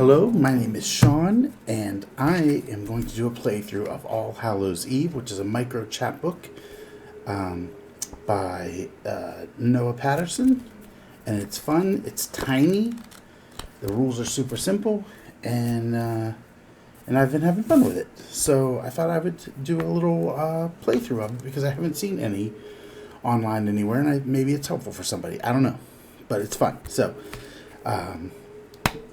Hello, my name is Sean, and I am going to do a playthrough of All Hallows Eve, which is a micro chapbook by Noah Patterson, and it's fun. It's tiny. The rules are super simple, and I've been having fun with it. So I thought I would do a little playthrough of it because I haven't seen any online anywhere, and maybe it's helpful for somebody. I don't know, but it's fun. So.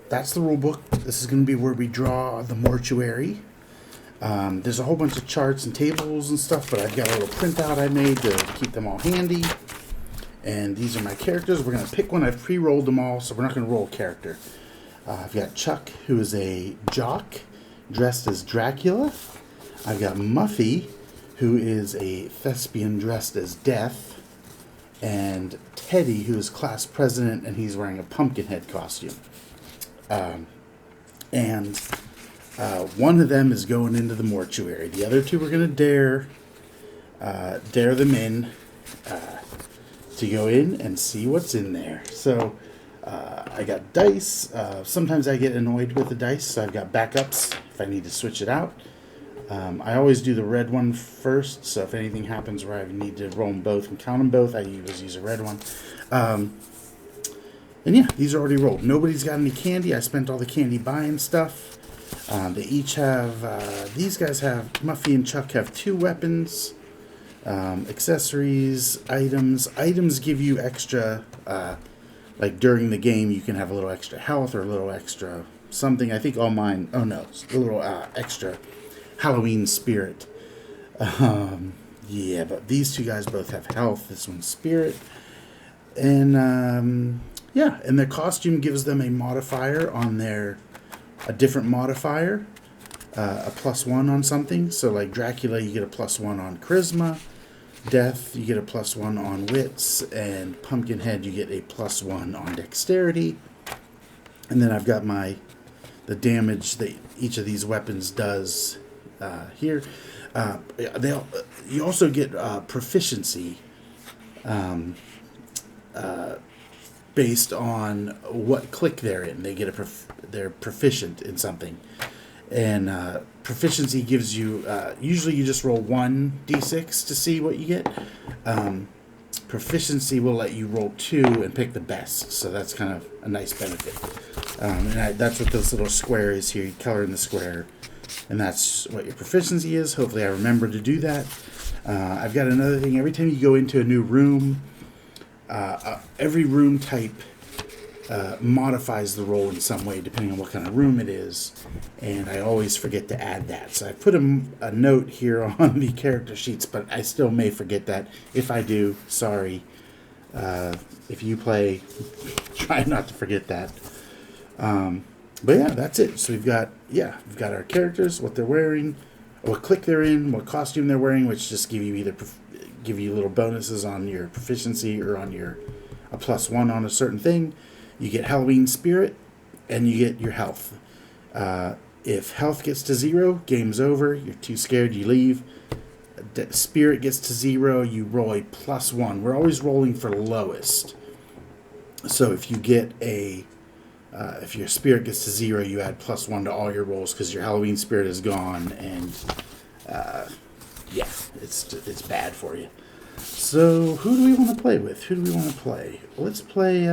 That's the rule book. This is going to be where we draw the mortuary. There's a whole bunch of charts and tables and stuff, but I've got a little printout I made to keep them all handy. And these are my characters. We're going to pick one. I've pre-rolled them all, so we're not going to roll a character. I've got Chuck, who is a jock dressed as Dracula. I've got Muffy, who is a thespian dressed as Death. And Teddy, who is class president, and he's wearing a pumpkin head costume. One of them is going into the mortuary. The other two are going to dare them in to go in and see what's in there. So I got dice. Sometimes I get annoyed with the dice, so I've got backups if I need to switch it out. I always do the red one first, so if anything happens where I need to roll them both and count them both, I always use a red one. And yeah, these are already rolled. Nobody's got any candy. I spent all the candy buying stuff. They each have, these guys have, Muffy and Chuck have 2 weapons, accessories, items. Items give you extra, like during the game, you can have a little extra health or a little extra something. I think all mine, oh no, a little extra Halloween spirit. Yeah, but these two guys both have health. This one's spirit. And, yeah, and their costume gives them a modifier on a different modifier, a +1 on something. So like Dracula, you get a +1 on charisma. Death, you get a +1 on wits. And Pumpkinhead, you get a +1 on dexterity. And then I've got the damage that each of these weapons does here. You also get proficiency. Based on what clique they're in. They get they're proficient in something. And proficiency gives you, usually you just roll 1d6 to see what you get. Proficiency will let you roll 2 and pick the best. So that's kind of a nice benefit. That's what this little square is here. You color in the square. And that's what your proficiency is. Hopefully I remember to do that. I've got another thing. Every time you go into a new room, every room type modifies the roll in some way depending on what kind of room it is, and I always forget to add that. So I put a note here on the character sheets, but I still may forget that. If I do, sorry. If you play, try not to forget that. But yeah, that's it. So we've got our characters, what they're wearing, what clique they're in, what costume they're wearing, which just give you little bonuses on your proficiency or on a +1 on a certain thing. You get Halloween spirit, and you get your health. If health gets to 0, game's over. You're too scared, you leave. Spirit gets to 0, you roll a +1. We're always rolling for lowest. So if you get if your spirit gets to 0, you add +1 to all your rolls because your Halloween spirit is gone, and yeah, it's bad for you. So who do we want to play with? Let's play.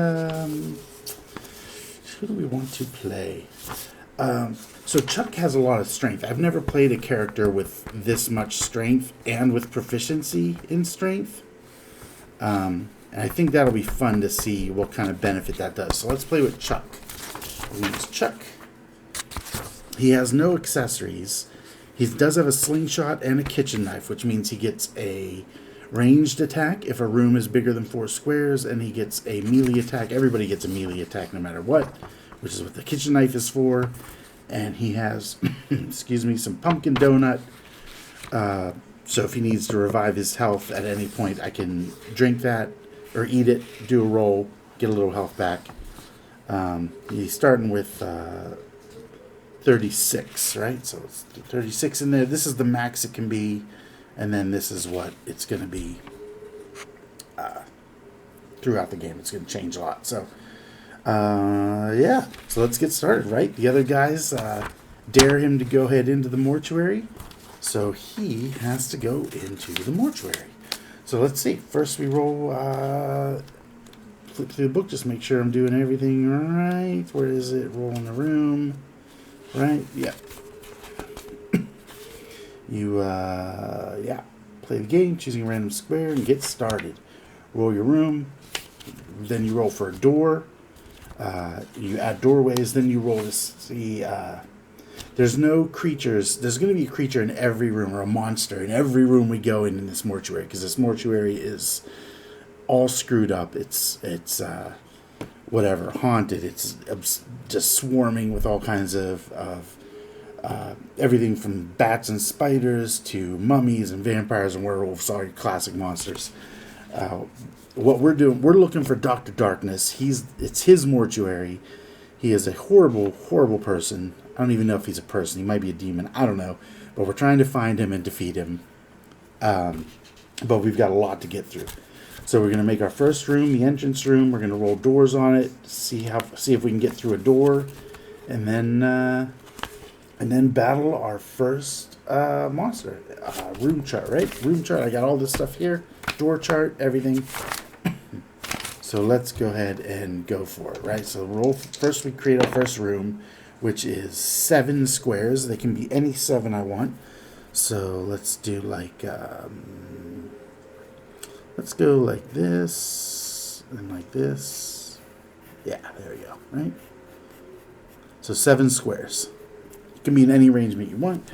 Who do we want to play? So Chuck has a lot of strength. I've never played a character with this much strength and with proficiency in strength. And I think that'll be fun to see what kind of benefit that does. So let's play with Chuck. We'll use Chuck. He has no accessories. He does have a slingshot and a kitchen knife, which means he gets a ranged attack if a room is bigger than 4 squares, and he gets a melee attack. Everybody gets a melee attack no matter what, which is what the kitchen knife is for. And he has, some pumpkin donut. So if he needs to revive his health at any point, I can drink that or eat it, do a roll, get a little health back. He's starting with 36, right? So it's 36 in there. This is the max it can be, and then this is what it's going to be throughout the game. It's going to change a lot. So Yeah. So let's get started, right? The other guys dare him to go ahead into the mortuary. So he has to go into the mortuary. So let's see. First we roll, flip through the book, just make sure I'm doing everything right. Where is it? Roll in the room. Right? Yeah. Yeah. Play the game, choosing a random square, and get started. Roll your room. Then you roll for a door. You add doorways. Then you roll to see. There's no creatures. There's going to be a creature in every room, or a monster in every room we go in this mortuary, because this mortuary is all screwed up. It's whatever, haunted. It's just swarming with all kinds of everything from bats and spiders to mummies and vampires and werewolves, all your classic monsters. What we're doing, we're looking for Dr. Darkness. It's his mortuary. He is a horrible, horrible person. I don't even know if he's a person. He might be a demon. I don't know. But we're trying to find him and defeat him. But we've got a lot to get through. So we're going to make our first room, the entrance room. We're going to roll doors on it, see if we can get through a door, and then battle our first monster. Room chart, right? Room chart. I got all this stuff here. Door chart, everything. So let's go ahead and go for it, right? So first we create our first room, which is 7 squares. They can be any 7 I want. So let's do let's go like this and like this. Yeah, there we go, right? So 7 squares. It can be in any arrangement you want.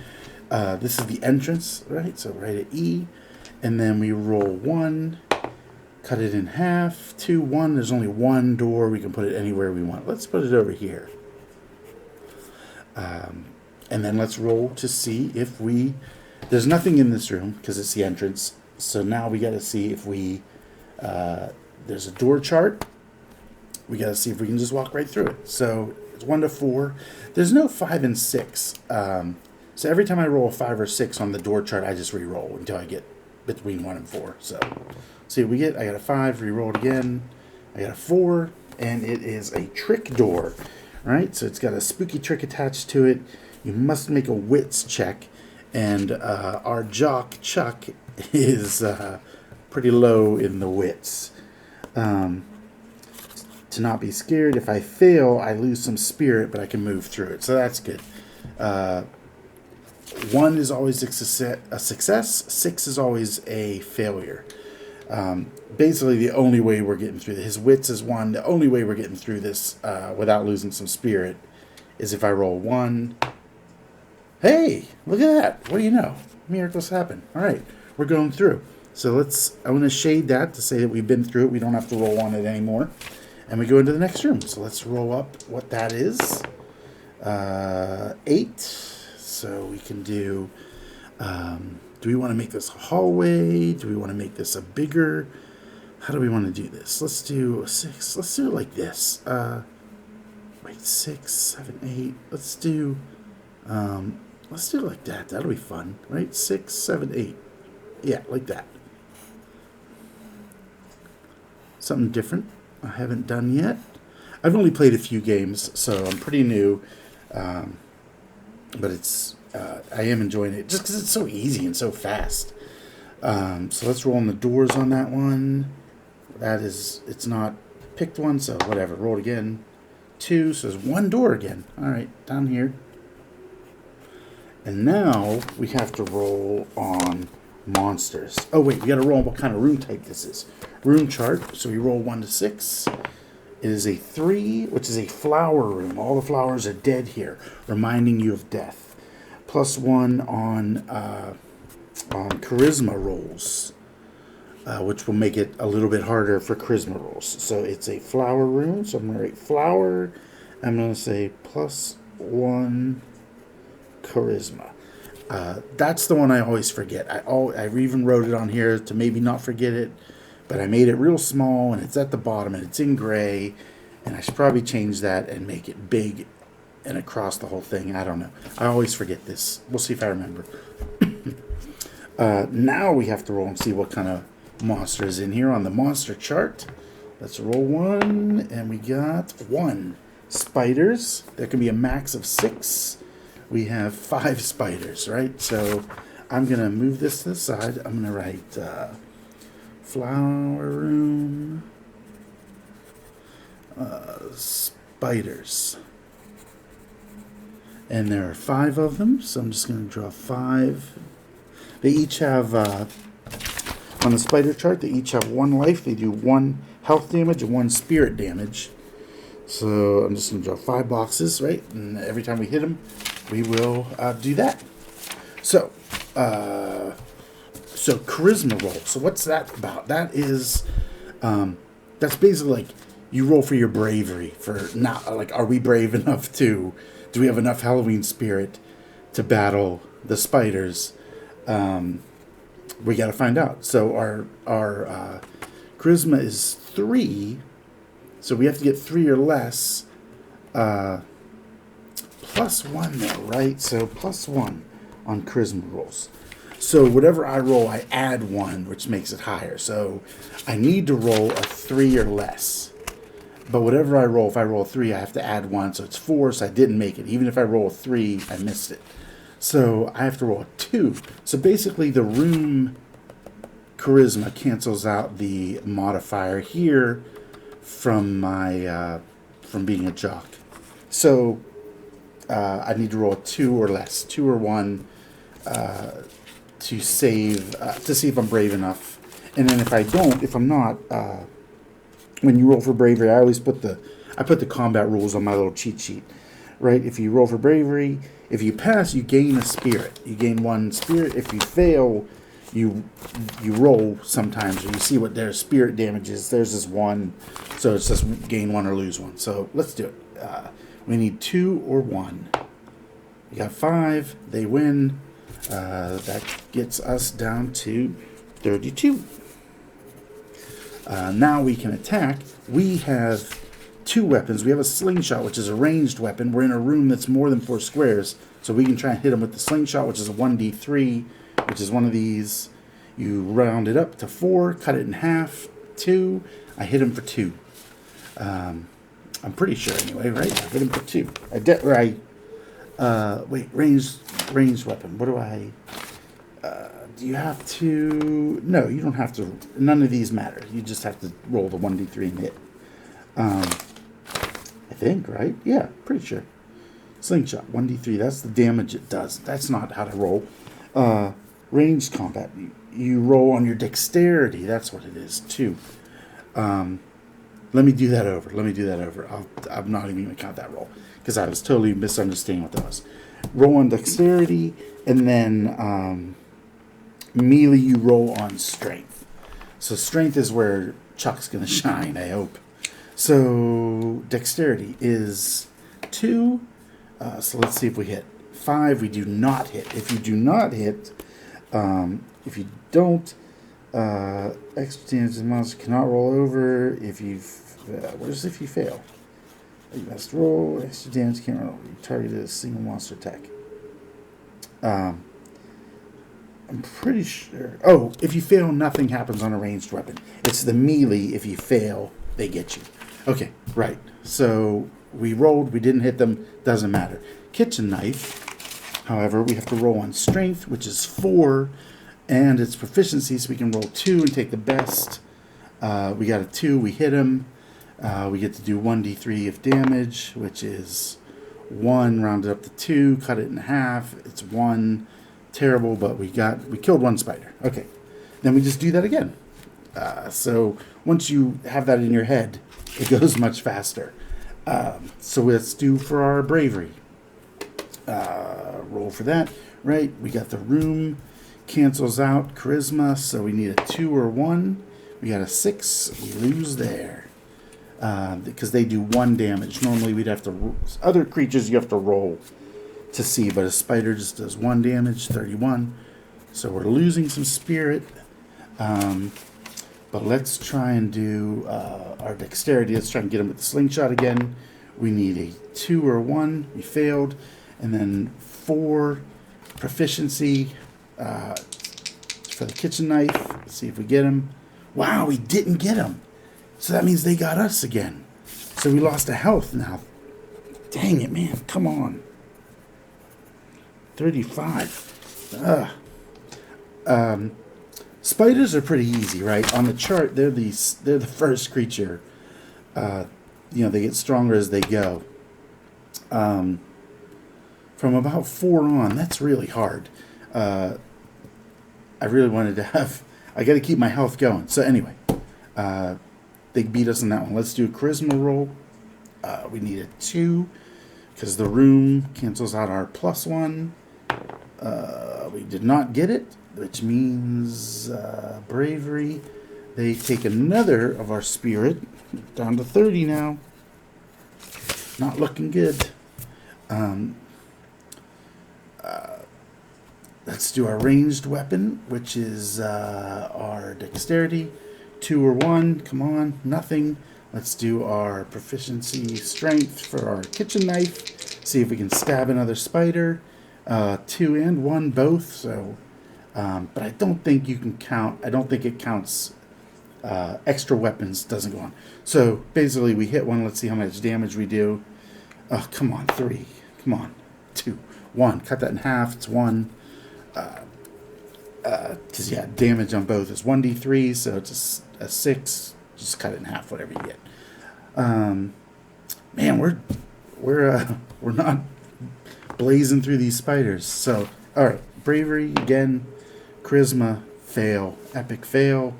This is the entrance, right? So right at E, and then we roll 1. Cut it in half. 2, 1. There's only 1 door. We can put it anywhere we want. Let's put it over here. And then let's roll to see if we... There's nothing in this room because it's the entrance. So now we got to see if we... there's a door chart. We got to see if we can just walk right through it. So it's 1 to 4. There's no 5 and 6. So every time I roll a 5 or 6 on the door chart, I just re-roll until I get between 1 and 4. So... see what we get. I got a 5, re-roll it again. I got a 4, and it is a trick door. Right? So it's got a spooky trick attached to it. You must make a wits check. And our jock, Chuck, is pretty low in the wits. To not be scared. If I fail, I lose some spirit, but I can move through it. So that's good. 1 is always a success. 6 is always a failure. Basically, the only way we're getting through this, his wits is 1. The only way we're getting through this without losing some spirit is if I roll 1. Hey, look at that. What do you know? Miracles happen. All right, we're going through. So I'm going to shade that to say that we've been through it. We don't have to roll on it anymore. And we go into the next room. So let's roll up what that is. 8. So we can do... do we want to make this a hallway? Do we want to make this a bigger? How do we want to do this? Let's do a 6. Let's do it like this. 6, 7, 8. Let's do it like that. That'll be fun, right? 6, 7, 8. Yeah, like that. Something different I haven't done yet. I've only played a few games, so I'm pretty new. But I am enjoying it just because it's so easy and so fast. So let's roll on the doors on that one. It's not picked one, so whatever. Roll it again. 2, so there's 1 door again. All right, down here. And now we have to roll on monsters. Oh, wait, we got to roll on what kind of room type this is. Room chart, so we roll 1 to 6. It is a 3, which is a flower room. All the flowers are dead here, reminding you of death. +1 on charisma rolls, which will make it a little bit harder for charisma rolls. So it's a flower room. So I'm going to write flower. I'm going to say +1 charisma. That's the one I always forget. I even wrote it on here to maybe not forget it, but I made it real small and it's at the bottom and it's in gray, and I should probably change that and make it big and across the whole thing. I don't know. I always forget this. We'll see if I remember. Now we have to roll and see what kind of monster is in here on the monster chart. Let's roll 1, and we got 1. Spiders. There can be a max of 6. We have 5 spiders, right? So I'm going to move this to the side. I'm going to write flower room spiders. And there are 5 of them, so I'm just going to draw 5. They each have, on the spider chart, they each have 1 life. They do 1 health damage and 1 spirit damage. So I'm just going to draw 5 boxes, right? And every time we hit them, we will do that. So, charisma roll. So what's that about? That is, that's basically like you roll for your bravery. For not like, are we brave enough to? Do we have enough Halloween spirit to battle the spiders? We got to find out. So our charisma is 3. So we have to get 3 or less. Plus 1 though, right? So plus 1 on charisma rolls. So whatever I roll, I add 1, which makes it higher. So I need to roll a 3 or less. But whatever I roll, if I roll a 3, I have to add 1. So it's 4, so I didn't make it. Even if I roll a 3, I missed it. So I have to roll a 2. So basically the room charisma cancels out the modifier here from my from being a jock. So I need to roll a 2 or less, 2 or 1, to save, to see if I'm brave enough. And then if I don't, if I'm not, when you roll for bravery, I always put the combat rules on my little cheat sheet, right? If you roll for bravery, if you pass, you gain a spirit. You gain 1 spirit. If you fail, you roll sometimes, or you see what their spirit damage is. Theirs is 1, so it's just gain 1 or lose 1. So let's do it. We need 2 or 1. We got 5. They win. That gets us down to 32. Now we can attack. We have 2 weapons. We have a slingshot, which is a ranged weapon. We're in a room that's more than 4 squares, so we can try and hit them with the slingshot, which is a 1d3, which is one of these. You round it up to 4, cut it in half, 2. I hit him for 2. I'm pretty sure anyway, right? I hit him for 2. Wait, ranged weapon. What do I... do you have to... No, you don't have to... None of these matter. You just have to roll the 1d3 and hit. I think, right? Yeah, pretty sure. Slingshot, 1d3. That's the damage it does. That's not how to roll. Ranged combat. You roll on your dexterity. That's what it is, too. Let me do that over. I'm not even going to count that roll, because I was totally misunderstanding what that was. Roll on dexterity, and then melee you roll on strength. So strength is where Chuck's going to shine, I hope. So dexterity is 2. So let's see if we hit. 5, we do not hit. If you do not hit, if you don't, extra damage to the monster cannot roll over. If you, where's if you fail? You must roll extra damage. Can't roll. You targeted a single monster attack. I'm pretty sure. Oh, if you fail, nothing happens on a ranged weapon. It's the melee. If you fail, they get you. Okay, right. So we rolled. We didn't hit them. Doesn't matter. Kitchen knife. However, we have to roll on strength, which is 4, and it's proficiency, so we can roll 2 and take the best. We got a 2. We hit him. We get to do 1d3 of damage, which is 1 rounded up to 2. Cut it in half. It's 1. Terrible, but we killed 1 spider. Okay, then we just do that again. So once you have that in your head, it goes much faster. So let's do for our bravery. Roll for that, right? We got the room cancels out charisma, so we need a 2 or 1. We got a 6. We lose there because they do 1 damage. Normally we'd have to... Other creatures you have to roll to see, but a spider just does 1 damage, 31. So we're losing some spirit. But let's try and do our dexterity. Let's try and get him with the slingshot again. We need a 2 or 1. We failed. And then 4 proficiency for the kitchen knife. Let's see if we get him. Wow, we didn't get him. So that means they got us again. So we lost a health now. Dang it, man. Come on. 35. Spiders are pretty easy, right? On the chart, they're the first creature. They get stronger as they go. From about 4 on, that's really hard. I really wanted to have... I got to keep my health going. So anyway, they beat us on that one. Let's do a charisma roll. We need a 2 because the room cancels out our +1. We did not get it, which means bravery. They take another of our spirit, down to 30 now. Not looking good. Let's do our ranged weapon, which is our dexterity. 2 or 1, come on, nothing. Let's do our proficiency strength for our kitchen knife. See if we can stab another spider. 2 and 1 both. So, but I don't think you can count. I don't think it counts. Extra weapons doesn't go on. So basically, we hit 1. Let's see how much damage we do. Oh, come on, 3. Come on, 2, 1. Cut that in half. It's 1. Because damage on both is 1d3, so it's a 6. Just cut it in half, whatever you get. Man, we're not blazing through these spiders. So, all right, bravery again, charisma fail, epic fail.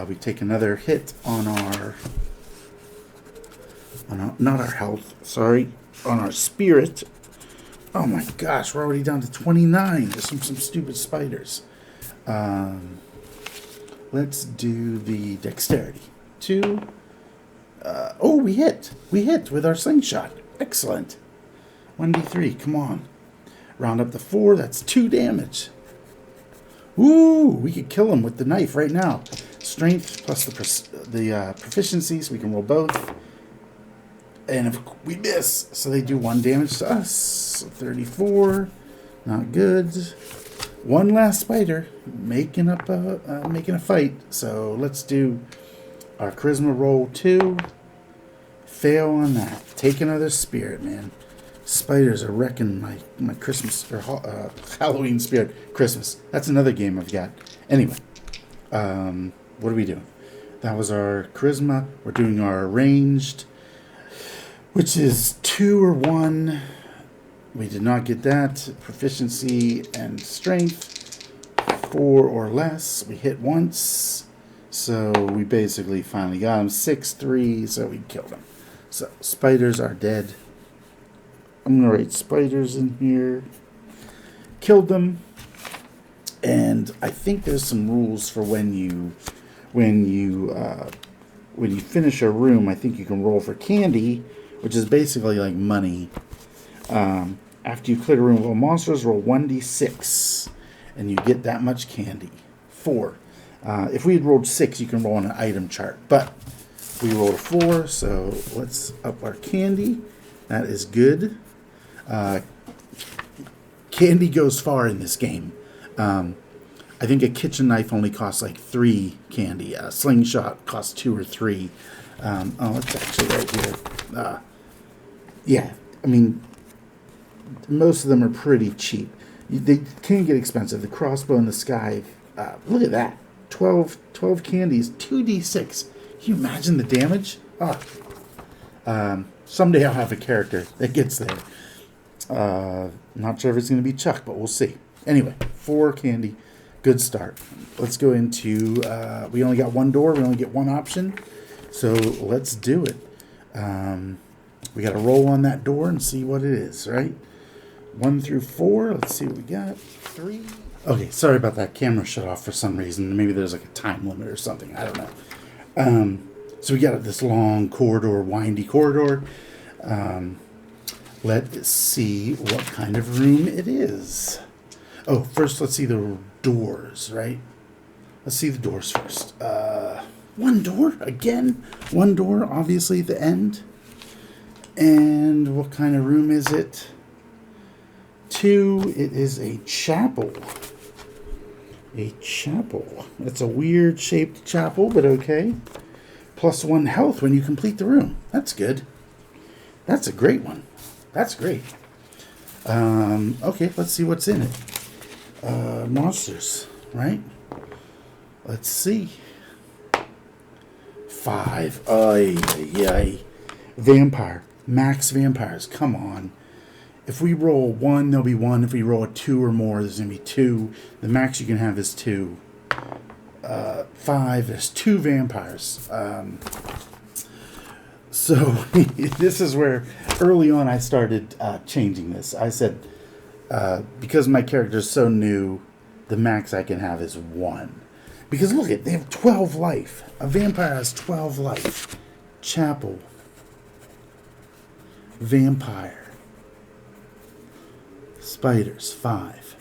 We take another hit on not our health, sorry, on our spirit. Oh my gosh, we're already down to 29 just from some stupid spiders. Let's do the dexterity. 2. We hit. We hit with our slingshot. Excellent. 1d3, come on. Round up to 4, that's 2 damage. Ooh, we could kill him with the knife right now. Strength plus the proficiency, so we can roll both. And if we miss, so they do 1 damage to us. 34, not good. 1 last spider, making a fight. So let's do our charisma roll 2. Fail on that. Take another spirit, man. Spiders are wrecking my Christmas or Halloween spirit. Christmas. That's another game I've got. Anyway, what are we doing? That was our charisma. We're doing our ranged, which is 2 or 1. We did not get that. Proficiency and strength, 4 or less. We hit once. So we basically finally got him. 6-3, so we killed him. So spiders are dead. I'm going to write spiders in here. Killed them. And I think there's some rules for when you finish a room. I think you can roll for candy, which is basically like money. After you clear a room of all monsters, roll 1d6, and you get that much candy. 4. If we had rolled 6, you can roll on an item chart, but we rolled a 4, so let's up our candy. That is good. Candy goes far in this game. I think a kitchen knife only costs like 3 candy. A slingshot costs 2 or 3. It's actually right here. I mean, most of them are pretty cheap. They can get expensive. The crossbow in the sky, look at that. 12 candies, 2d6. Can you imagine the damage? Someday I'll have a character that gets there. Not sure if it's going to be Chuck, but we'll see. Anyway, 4 candy. Good start. Let's go into... we only got 1 door. We only get 1 option. So let's do it. We got to roll on that door and see what it is, right? 1 through 4. Let's see what we got. 3. Okay, sorry about that. Camera shut off for some reason. Maybe there's like a time limit or something. I don't know. So we got this long corridor, windy corridor. Let's see what kind of room it is. Oh, first let's see the doors, right? Let's see the doors first. 1 door, again. 1 door, obviously at the end. And what kind of room is it? 2, it is a chapel. A chapel. It's a weird shaped chapel, but okay. +1 health when you complete the room. That's good. That's a great one. That's great. Okay, let's see what's in it. Monsters, right? Let's see. 5. Ay. Vampire. Max vampires. Come on. If we roll 1, there'll be 1. If we roll a 2 or more, there's going to be 2. The max you can have is 2. 5. There's 2 vampires. So this is where early on I started changing this. I said, because my character is so new, the max I can have is 1. Because look at, they have 12 life. A vampire has 12 life. Chapel. Vampire. Spiders, 5.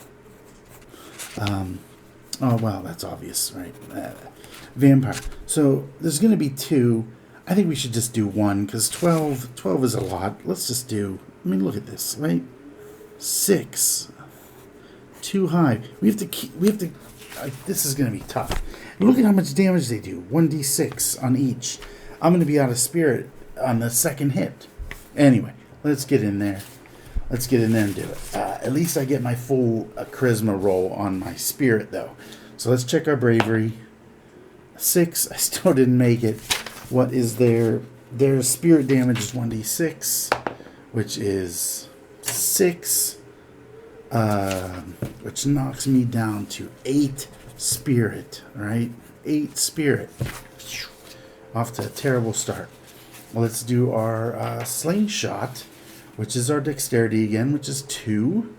Oh, well, that's obvious, right? Vampire. So there's going to be 2. I think we should just do 1, because 12 is a lot. Let's just do, I mean, look at this, right? 6. Too high. We have to, this is going to be tough. Look at how much damage they do. 1d6 on each. I'm going to be out of spirit on the second hit. Anyway, let's get in there. Let's get in there and do it. At least I get my full charisma roll on my spirit, though. So let's check our bravery. 6. I still didn't make it. What is their spirit damage is 1d6, which is 6, which knocks me down to 8 spirit, right? 8 spirit. Off to a terrible start. Well, let's do our slingshot, which is our dexterity again, which is 2.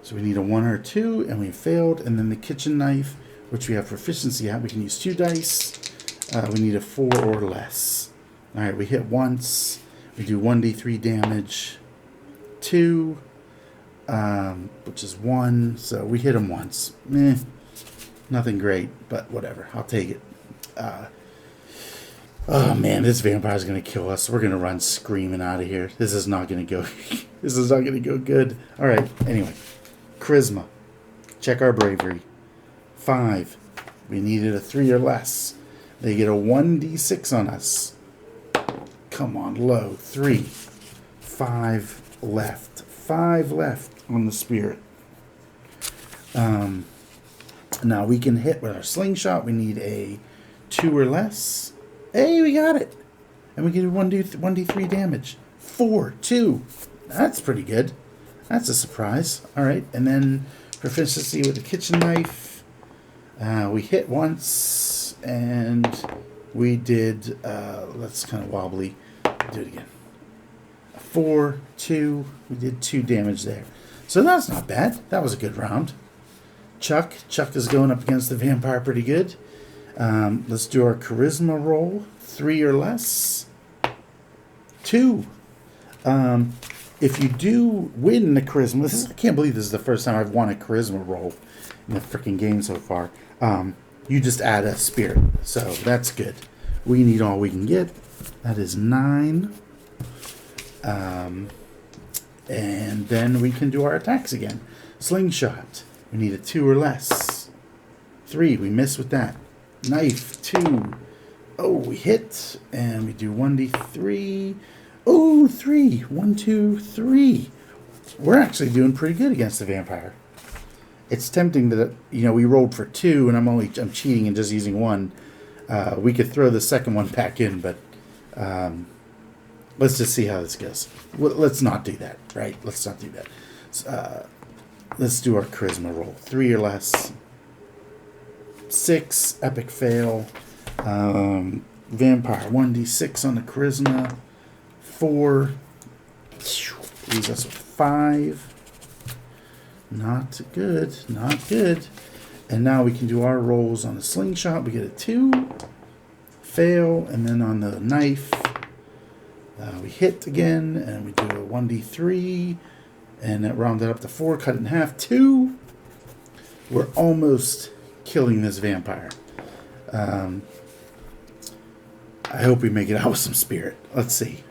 So we need a 1 or a 2, and we failed. And then the kitchen knife, which we have proficiency at, we can use 2 dice. We need a 4 or less. All right, we hit once. We do 1d3 damage. 2, which is 1. So we hit him once. Nothing great, but whatever. I'll take it. Oh man, this vampire's gonna kill us. We're gonna run screaming out of here. This is not gonna go. This is not gonna go good. All right. Anyway, charisma. Check our bravery. 5. We needed a 3 or less. They get a 1d6 on us. Come on, low. 3. 5 left. 5 left on the spirit. Now we can hit with our slingshot. We need a 2 or less. Hey, we got it. And we can do 1d3 damage. 4, 2. That's pretty good. That's a surprise. All right. And then proficiency with the kitchen knife. We hit once. And we did, let's kind of wobbly. Do it again. 4, 2. We did 2 damage there. So that's not bad. That was a good round. Chuck is going up against the vampire pretty good. Let's do our charisma roll. 3 or less. 2. If you do win the charisma, I can't believe this is the first time I've won a charisma roll in the freaking game so far. You just add a spirit. So that's good. We need all we can get. That is 9. And then we can do our attacks again. Slingshot. We need a 2 or less. 3. We miss with that. Knife. 2. Oh, we hit. And we do 1d3. Oh, 3. 1, 2, 3. We're actually doing pretty good against the vampire. It's tempting that, we rolled for 2 and I'm cheating and just using 1. We could throw the second one back in, but let's just see how this goes. Let's not do that, right? Let's not do that. Let's do our charisma roll. 3 or less. 6, epic fail. Vampire, 1d6 on the charisma. 4. Leaves us with 5. Not good. Not good. And now we can do our rolls on the slingshot. We get a 2. Fail. And then on the knife, we hit again. And we do a 1d3. And that rounded up to 4. Cut it in half. 2. We're almost killing this vampire. I hope we make it out with some spirit. Let's see.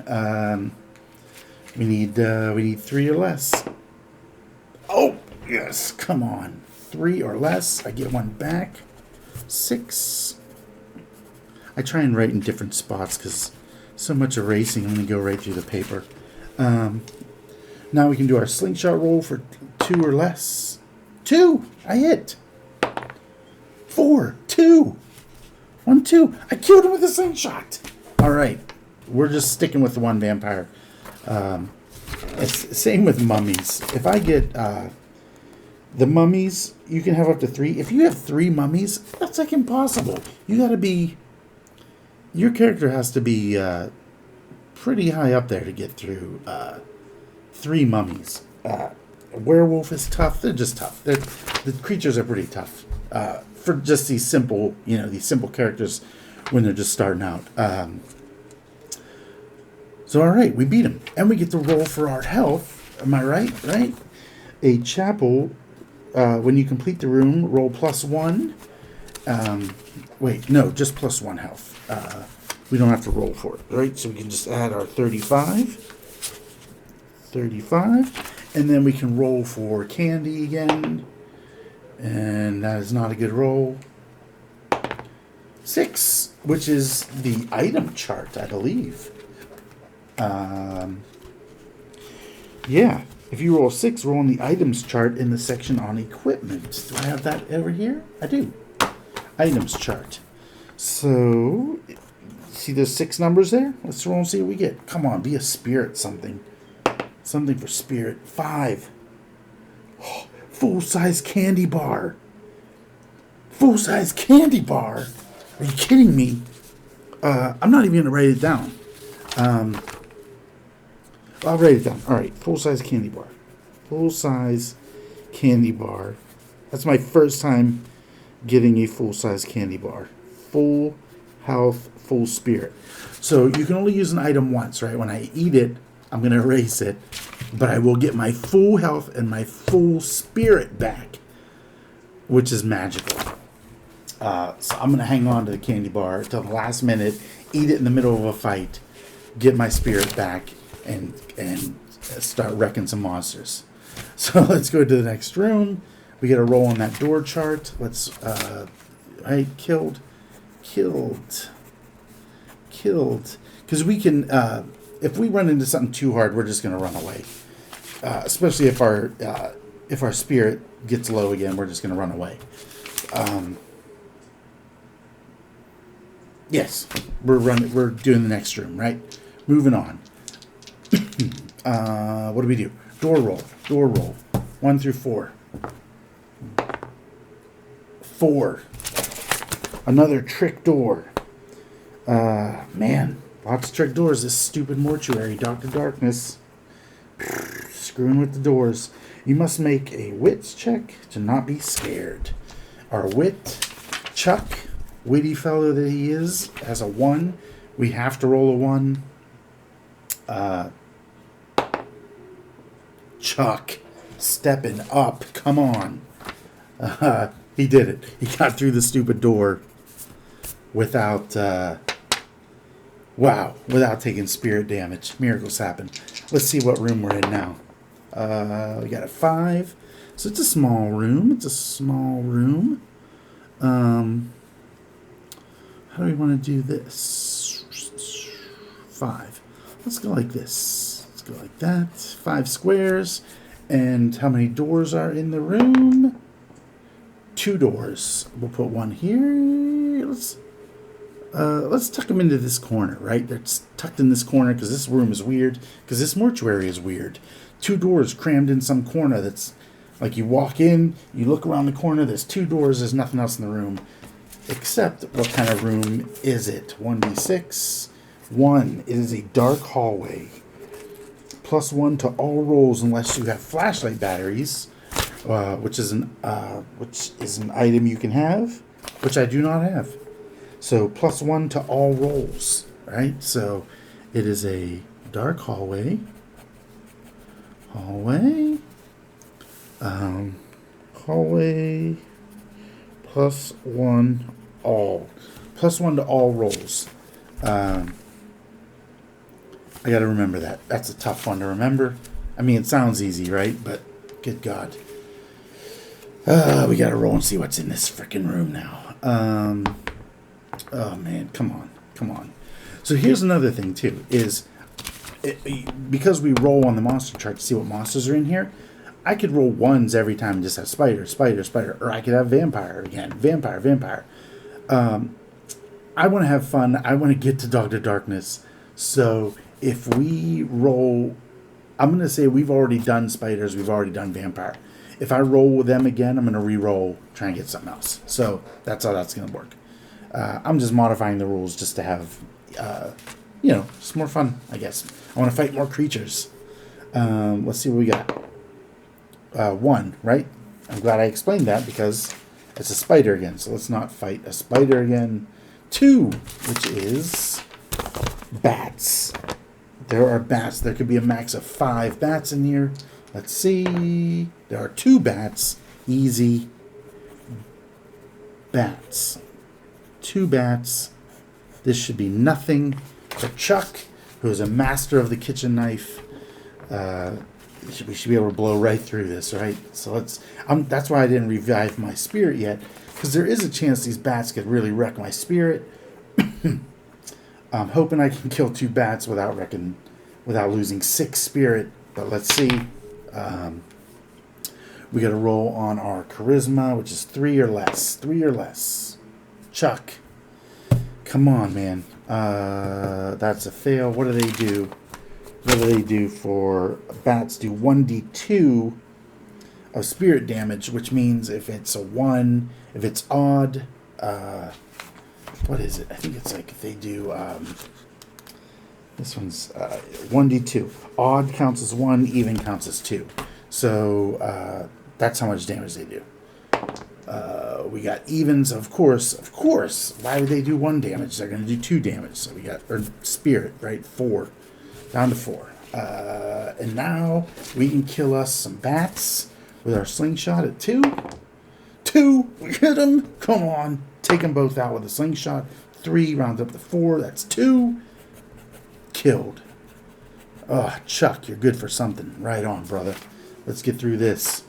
We need 3 or less. Oh, yes. Come on. 3 or less. I get 1 back. 6. I try and write in different spots because so much erasing, I'm going to go right through the paper. Now we can do our slingshot roll for 2 or less. 2! I hit! 4! 2! 1, 2! I killed him with a slingshot! Alright. We're just sticking with the one vampire. Same with mummies. If I get the mummies, you can have up to 3. If you have 3 mummies, that's like impossible. You gotta be... Your character has to be pretty high up there to get through 3 mummies. A werewolf is tough. They're just tough. The creatures are pretty tough for just these simple, these simple characters when they're just starting out. So all right, we beat him, and we get to roll for our health. Am I right? Right? A chapel. When you complete the room, roll +1. Wait, no, just +1 health. We don't have to roll for it, right? So we can just add our 35. 35. And then we can roll for candy again. And that is not a good roll. 6, which is the item chart, I believe. Yeah. If you roll 6, roll on the items chart in the section on equipment. Do I have that over here? I do. Items chart. So, see those 6 numbers there? Let's roll and see what we get. Come on, be a spirit something. Something for spirit. 5. Oh, full-size candy bar. Full-size candy bar? Are you kidding me? I'm not even going to write it down. I'll write it down. All right, full-size candy bar. Full-size candy bar. That's my first time getting a full-size candy bar. Full health, full spirit. So you can only use an item once, right? When I eat it, I'm going to erase it. But I will get my full health and my full spirit back, which is magical. So I'm going to hang on to the candy bar until the last minute, eat it in the middle of a fight, get my spirit back, and start wrecking some monsters. So let's go to the next room. We get a roll on that door chart. Let's, right, killed. Because we can, if we run into something too hard, we're just going to run away. Especially if our spirit gets low again, we're just going to run away. Yes, we're doing the next room, right? Moving on. What do we do? Door roll. 1 through 4. 4. Another trick door. Man, lots of trick doors. This stupid mortuary, Dr. Darkness. Screwing with the doors. You must make a wits check to not be scared. Our wit, Chuck, witty fellow that he is, has a 1. We have to roll a 1. Chuck, stepping up. Come on. He did it. He got through the stupid door without taking spirit damage. Miracles happen. Let's see what room we're in now. We got a 5. So it's a small room. How do we want to do this? 5. Let's go like this. Let's go like that. 5 squares. And how many doors are in the room? 2 doors. We'll put 1 here. Let's tuck them into this corner, right? They're tucked in this corner because this room is weird. Because this mortuary is weird. 2 doors crammed in some corner that's like you walk in, you look around the corner, there's 2 doors, there's nothing else in the room. Except, what kind of room is it? 1d6. 1. It is a dark hallway. +1 to all rolls unless you have flashlight batteries, which is an item you can have, which I do not have. So +1 to all rolls, right? So it is a dark hallway. Hallway +1 all. +1 to all rolls. I got to remember that. That's a tough one to remember. I mean, it sounds easy, right? But good God. We got to roll and see what's in this freaking room now. Oh man, come on, come on. So here's another thing too, is because we roll on the monster chart to see what monsters are in here, I could roll ones every time and just have spider, spider, spider, or I could have vampire again, vampire, vampire. I want to have fun. I want to get to Dr. Darkness. So if we roll, I'm going to say we've already done spiders, we've already done vampire. If I roll with them again, I'm going to re-roll, try and get something else. So that's how that's going to work. I'm just modifying the rules just to have, just more fun, I guess. I want to fight more creatures. Let's see what we got. 1, right? I'm glad I explained that because it's a spider again. So let's not fight a spider again. 2, which is bats. There are bats. There could be a max of 5 bats in here. Let's see. There are 2 bats. Easy. Bats. 2 bats. This should be nothing for Chuck, who is a master of the kitchen knife. We should be able to blow right through this, right? So that's why I didn't revive my spirit yet, because there is a chance these bats could really wreck my spirit. I'm hoping I can kill 2 bats without losing 6 spirit. But let's see. We got to roll on our charisma, which is 3 or less. 3 or less. Chuck, come on, man. That's a fail. What do they do? What do they do for bats? Do 1d2 of spirit damage, which means if it's a 1, if it's odd, what is it? I think it's like if they do, this one's 1d2. Odd counts as 1, even counts as 2. So that's how much damage they do. We got evens, of course. Why would they do 1 damage? They're going to do 2 damage. So we got, or spirit, right? 4. Down to 4. And now we can kill us some bats with our slingshot at 2. 2. We hit them. Come on. Take them both out with a slingshot. 3. Round up to 4. That's 2. Killed. Oh, Chuck, you're good for something. Right on, brother. Let's get through this.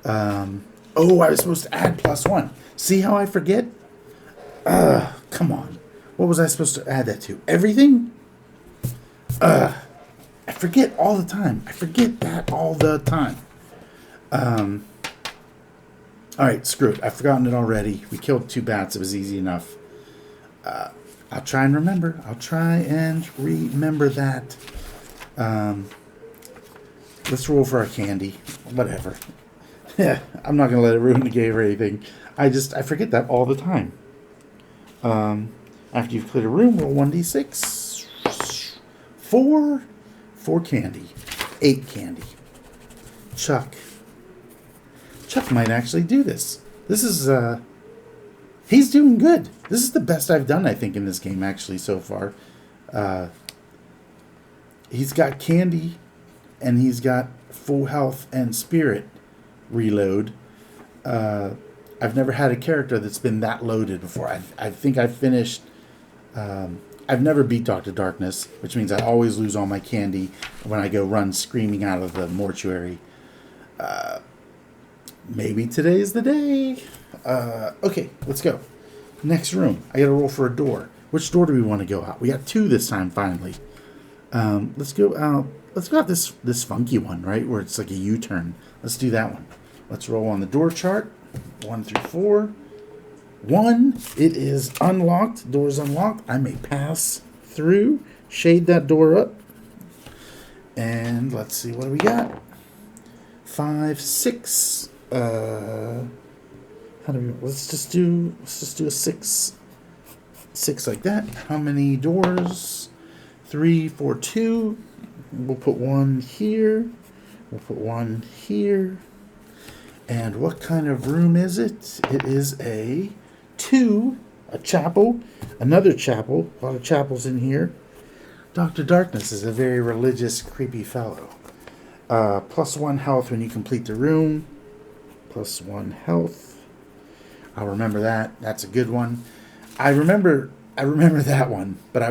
I was supposed to add +1. See how I forget? Come on. What was I supposed to add that to? Everything? I forget all the time. I forget that all the time. Alright, screw it. I've forgotten it already. We killed 2 bats. It was easy enough. I'll try and remember. That. Let's roll for our candy. Whatever. Yeah, I'm not going to let it ruin the game or anything. I forget that all the time. After you've cleared a room, roll 1d6. 4 candy. 8 candy. Chuck might actually do this. This is, he's doing good. This is the best I've done, I think, in this game, actually, so far. He's got candy, and he's got full health and spirit reload. I've never had a character that's been that loaded before. I think I've finished... I've never beat Dr. Darkness, which means I always lose all my candy when I go run screaming out of the mortuary. Maybe today's the day. Okay, let's go. Next room. I gotta roll for a door. Which door do we want to go out? We got 2 this time, finally. Let's go out this funky one, right? Where it's like a U-turn. Let's do that one. Let's roll on the door chart. 1 through 4. 1, it is unlocked. Door's unlocked. I may pass through. Shade that door up. And let's see what we got. 5, 6. Let's just do a 6. 6 like that. How many doors? 3, 4, 2. We'll put 1 here. We'll put 1 here. And what kind of room is it? It is a 2, a chapel, another chapel. A lot of chapels in here. Dr. Darkness is a very religious, creepy fellow. +1 health when you complete the room. +1 health. I'll remember that. That's a good one. I remember that one, but I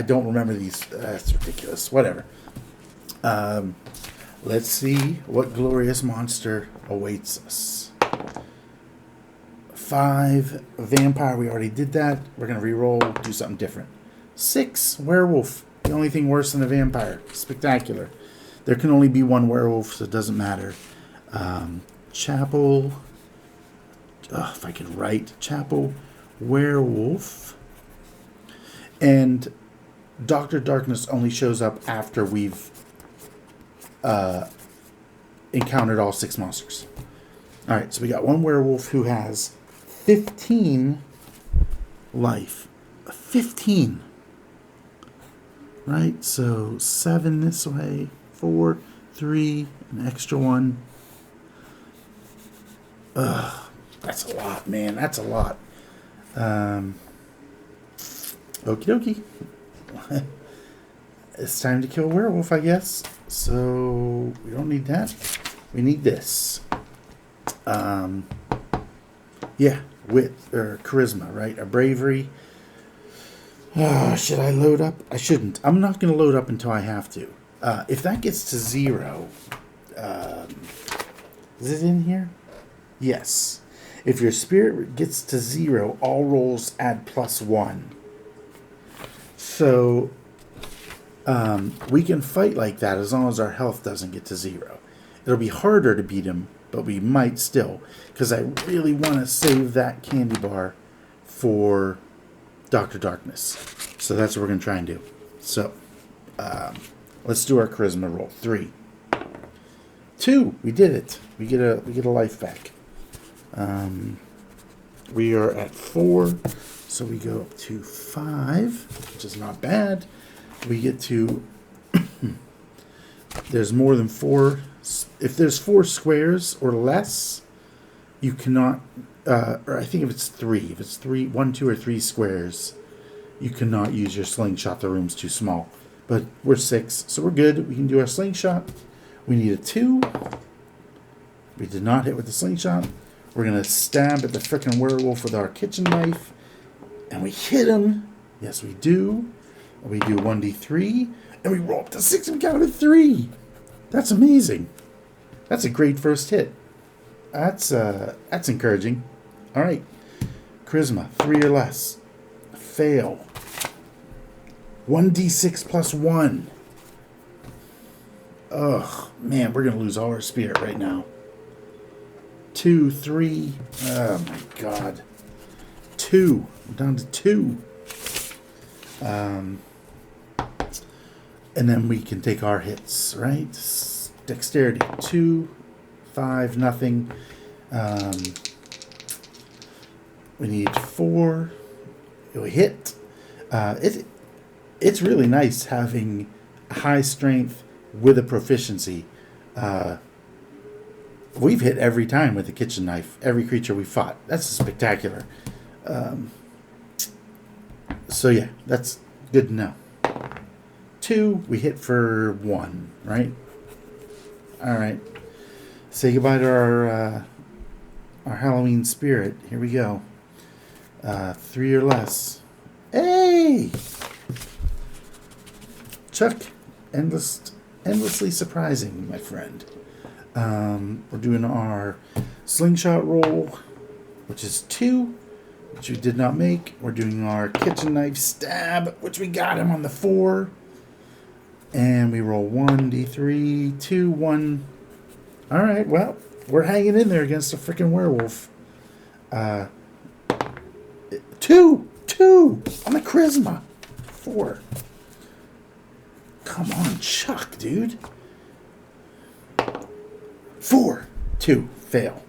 don't remember these. That's ridiculous. Whatever. Let's see what glorious monster awaits us. 5, vampire. We already did that. We're going to re-roll, do something different. 6, werewolf. The only thing worse than a vampire. Spectacular. There can only be one werewolf, so it doesn't matter. Chapel. If I could write. Chapel, werewolf. And Dr. Darkness only shows up after we've encountered all 6 monsters. Alright, so we got one werewolf who has 15 life. 15. Right, so 7 this way. 4, 3, an extra 1. That's a lot, man. That's a lot. Okie dokie. It's time to kill a werewolf, I guess. So we don't need that. We need this. Yeah, wit or charisma, right? Or bravery. Should I load up? I shouldn't. I'm not going to load up until I have to. If that gets to 0, is it in here? Yes. If your spirit gets to 0, all rolls add +1. So we can fight like that as long as our health doesn't get to 0. It'll be harder to beat him, but we might still. Because I really want to save that candy bar for Dr. Darkness. So that's what we're going to try and do. So let's do our charisma roll. 3. 2. We did it. We get a life back. We are at 4. So we go up to 5, which is not bad. We get to... there's more than 4... If there's 4 squares or less, you cannot... or I think if it's 3. If it's 3, 1, 2, or 3 squares, you cannot use your slingshot. The room's too small. But we're 6, so we're good. We can do our slingshot. We need a 2. We did not hit with the slingshot. We're going to stab at the frickin' werewolf with our kitchen knife. And we hit him. Yes, we do. We do 1d3. And we roll up to 6 and counted 3. That's amazing. That's a great first hit. That's encouraging. All right. Charisma, 3 or less. Fail. 1d6 plus 1. Ugh, man, we're going to lose all our spirit right now. 2, 3. Oh, my God. 2. I'm down to 2. And then we can take our hits, right? Dexterity, 2, 5, nothing. We need 4. We hit. It's really nice having high strength with a proficiency. We've hit every time with the kitchen knife. Every creature we fought. That's spectacular. So yeah, that's good to know. 2, we hit for 1, right? All right. Say goodbye to our Halloween spirit. Here we go. 3 or less. Hey! Chuck, endlessly surprising, my friend. We're doing our slingshot roll, which is 2, which we did not make. We're doing our kitchen knife stab, which we got him on the 4. And we roll 1d3, 2, 1. All right, well, we're hanging in there against a freaking werewolf. 2 on the charisma. 4. Come on, Chuck, dude. 4, 2, fail.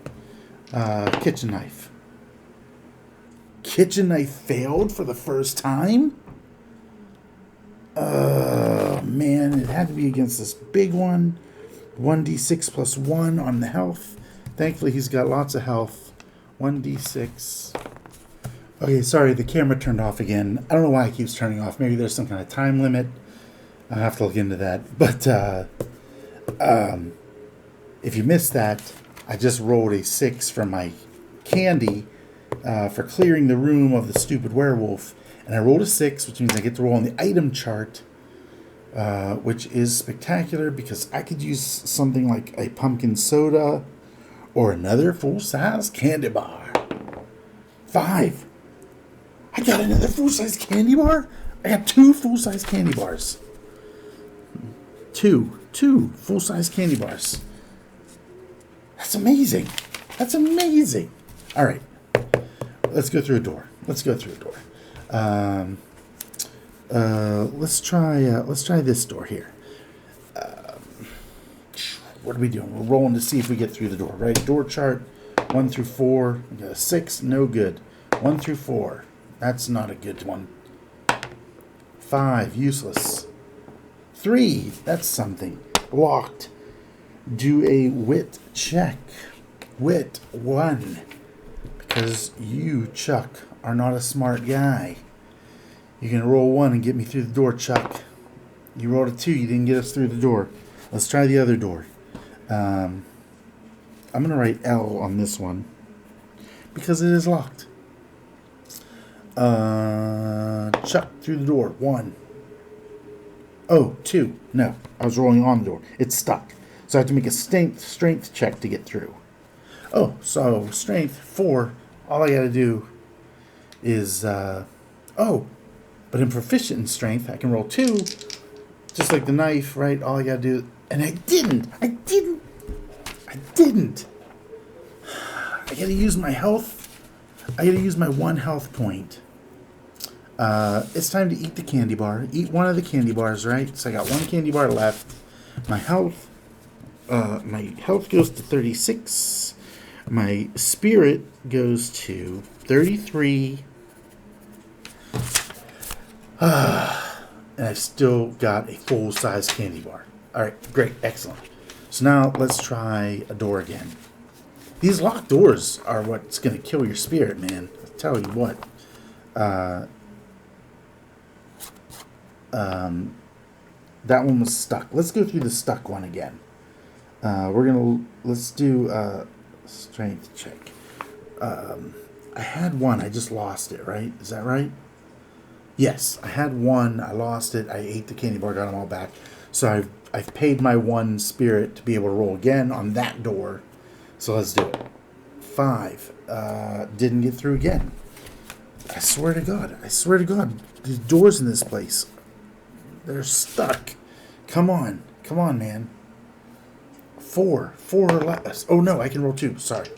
Kitchen knife. Kitchen knife failed for the first time? Man, it had to be against this big one. 1d6 plus 1 on the health. Thankfully, he's got lots of health. 1d6. Okay, sorry, the camera turned off again. I don't know why it keeps turning off. Maybe there's some kind of time limit. I'll have to look into that. But if you missed that, I just rolled a 6 from my candy for clearing the room of the stupid werewolf. And I rolled a 6, which means I get to roll on the item chart, which is spectacular because I could use something like a pumpkin soda or another full-size candy bar. 5. I got another full-size candy bar. I got 2 full-size candy bars. Two full-size candy bars. That's amazing. That's amazing. All right, let's go through a door. Let's try this door here. What are we doing? We're rolling to see if we get through the door, right? Door chart 1 through 4. We got a 6, no good. 1 through 4, that's not a good one. 5, useless. 3, that's something. Blocked. Do a wit check. Wit 1. Because you, Chuck, are not a smart guy. You're going to roll 1 and get me through the door, Chuck. You rolled a 2, you didn't get us through the door. Let's try the other door. I'm going to write L on this one. Because it is locked. Chuck through the door. 1. Oh, 2. No, I was rolling on the door. It's stuck. So I have to make a strength check to get through. Oh, so strength 4. All I got to do is, but I'm proficient in strength. I can roll 2, just like the knife, right? All I got to do, and I didn't. I got to use my health. I got to use my 1 health point. It's time to eat the candy bar. Eat one of the candy bars, right? So I got 1 candy bar left. My health goes to 36. My spirit goes to 33. And I've still got a full-size candy bar. All right, great, excellent. So now let's try a door again. These locked doors are what's going to kill your spirit, man. I'll tell you what. That one was stuck. Let's go through the stuck one again. Let's do a strength check. I had 1. I just lost it, right? Is that right? Yes, I had 1. I lost it. I ate the candy bar, got them all back. So I've paid my 1 spirit to be able to roll again on that door. So let's do it. 5. Didn't get through again. I swear to God. These doors in this place, they're stuck. Come on, man. 4 or less. Oh no, I can roll 2. Sorry,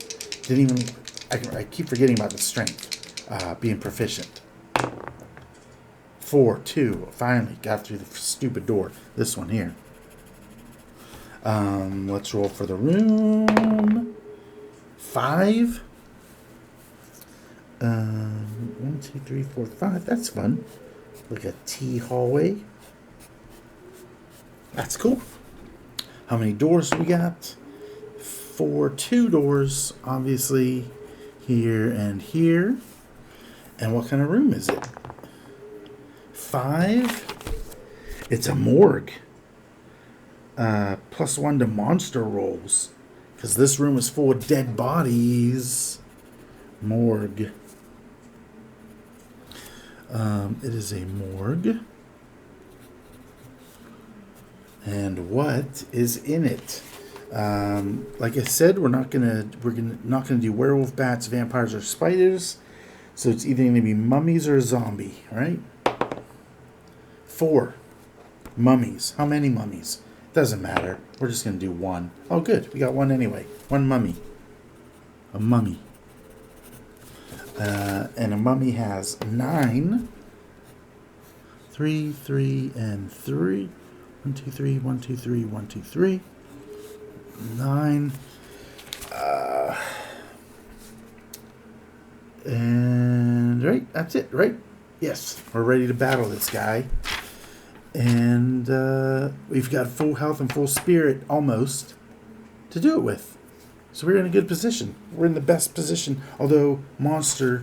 I keep forgetting about the strength, being proficient. 4, 2. Finally got through the stupid door. This one here. Let's roll for the room. 5. 1, 2, 3, 4, 5. That's fun. Like a T hallway. That's cool. How many doors do we got? 2 doors, obviously, here and here. And what kind of room is it? 5. It's a morgue. +1 to monster rolls. Because this room is full of dead bodies. Morgue. It is a morgue. And what is in it? Like I said, we're not gonna do werewolf, bats, vampires, or spiders. So it's either gonna be mummies or a zombie, right? 4 mummies. How many mummies? Doesn't matter. We're just gonna do 1. Oh, good. We got 1 anyway. 1 mummy. A mummy. And a mummy has 9. 3, 3, and 3. 1, 2, 3, 1, 2, 3, 1, 2, 3. 9. And right, that's it, right? Yes, we're ready to battle this guy. And we've got full health and full spirit almost to do it with. So we're in a good position. We're in the best position. Although monster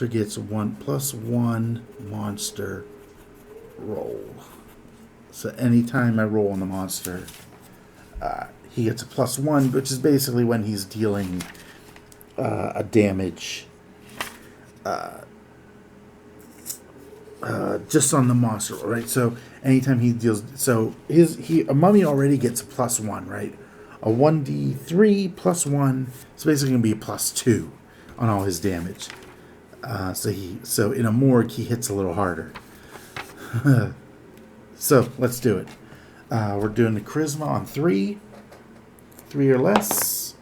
gets 1 +1 monster roll. So anytime I roll on the monster, he gets a +1, which is basically when he's dealing a damage just on the monster, right? So anytime he deals, so a mummy already gets a +1, right? A 1d3 +1, it's basically gonna be a +2, on all his damage. So in a morgue he hits a little harder. So let's do it. We're doing the charisma on 3 or less.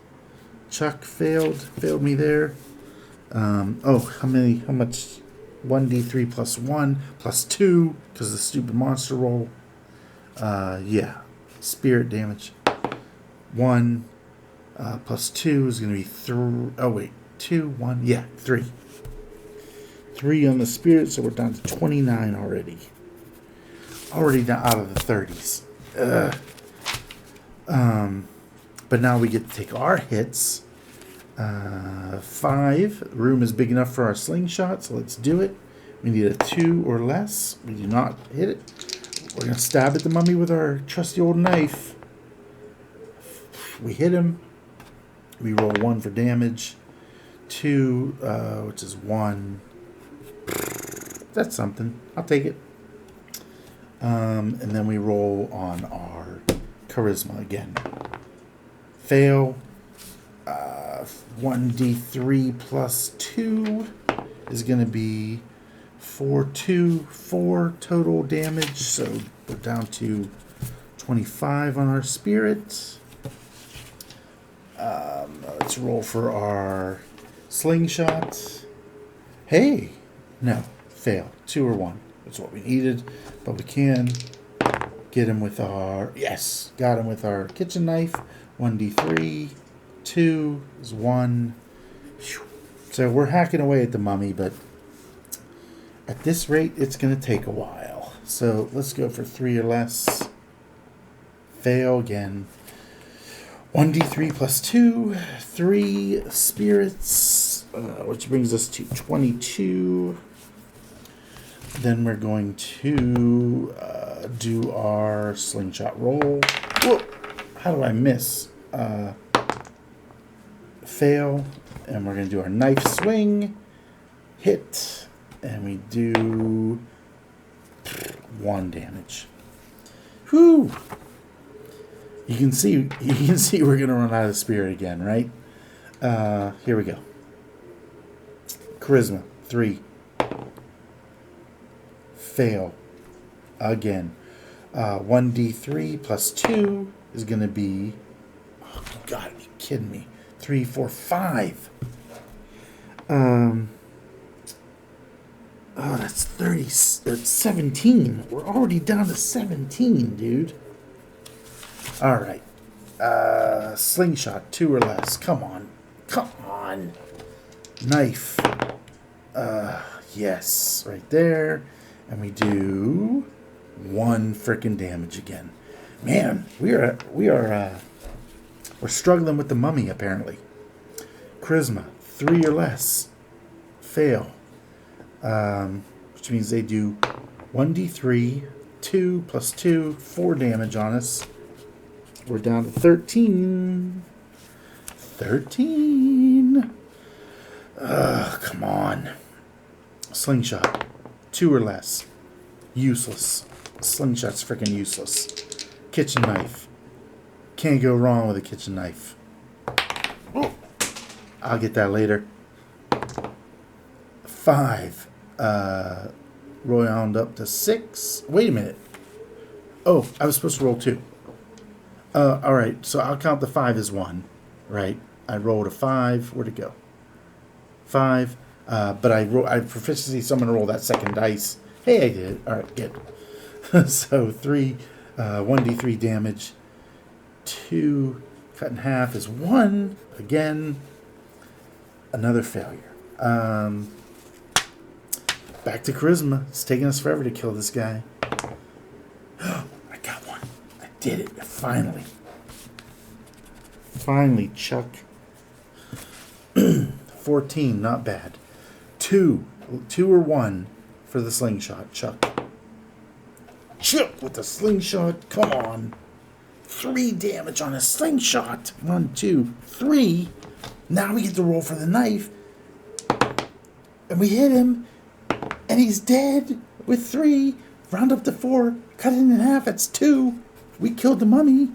Chuck failed me there. How much? 1d3 plus 1 plus 2 because the stupid monster roll. Spirit damage. 1 plus 2 is going to be 3. 2, 1. Yeah, 3. 3 on the spirit, so we're down to 29 already. Already down out of the 30s. But now we get to take our hits. 5. Room is big enough for our slingshot, so let's do it. We need a 2 or less. We do not hit it. We're going to stab at the mummy with our trusty old knife. We hit him. We roll 1 for damage. 2, which is 1. That's something. I'll take it. And then we roll on our charisma again. Fail. 1d3 plus 2 is going to be 4 total damage. So we're down to 25 on our spirit. Let's roll for our slingshot. Hey, no, fail. 2 or 1. That's what we needed, but we can get him with our, yes, got him with our kitchen knife. 1d3, 2 is 1. So we're hacking away at the mummy, but at this rate, it's going to take a while. So let's go for 3 or less. Fail again. 1d3 plus 2, 3 spirits, which brings us to 22. Then we're going to do our slingshot roll. Whoa! How do I miss? Fail. And we're going to do our knife swing. Hit. And we do 1 damage. Whew! You can see we're going to run out of spirit again, right? Here we go. Charisma, 3. Fail. Again. 1d3 plus 2 is going to be... Oh, you gotta be kidding me. 3, 4, 5. That's 30. That's 17. We're already down to 17, dude. All right. Slingshot, 2 or less. Come on. Come on. Knife. Yes. Right there. And we do 1 frickin' damage again. Man, we're struggling with the mummy, apparently. Charisma, 3 or less. Fail. Which means they do 1d3, 2 plus 2, 4 damage on us. We're down to 13. 13. Come on. Slingshot. 2 or less. Useless. Slingshot's freaking useless. Kitchen knife. Can't go wrong with a kitchen knife. Oh, I'll get that later. 5. Round up to 6. Wait a minute. Oh, I was supposed to roll 2. Alright, so I'll count the 5 as 1. Right? I rolled a 5. Where'd it go? 5. But I proficiency, so I'm going to roll that second dice. Hey, I did it. Alright, good. So 3, 1d3 damage. 2 cut in half is 1. Again, another failure. Back to charisma. It's taking us forever to kill this guy. I got one. I did it. Finally. Finally, Chuck. 14, not bad. 2 or 1 for the slingshot, Chuck. Chuck with the slingshot. Come on. 3 damage on a slingshot. 1, 2, 3. Now we get to roll for the knife. And we hit him. And he's dead with 3. Round up to 4. Cut it in half. That's 2. We killed the mummy.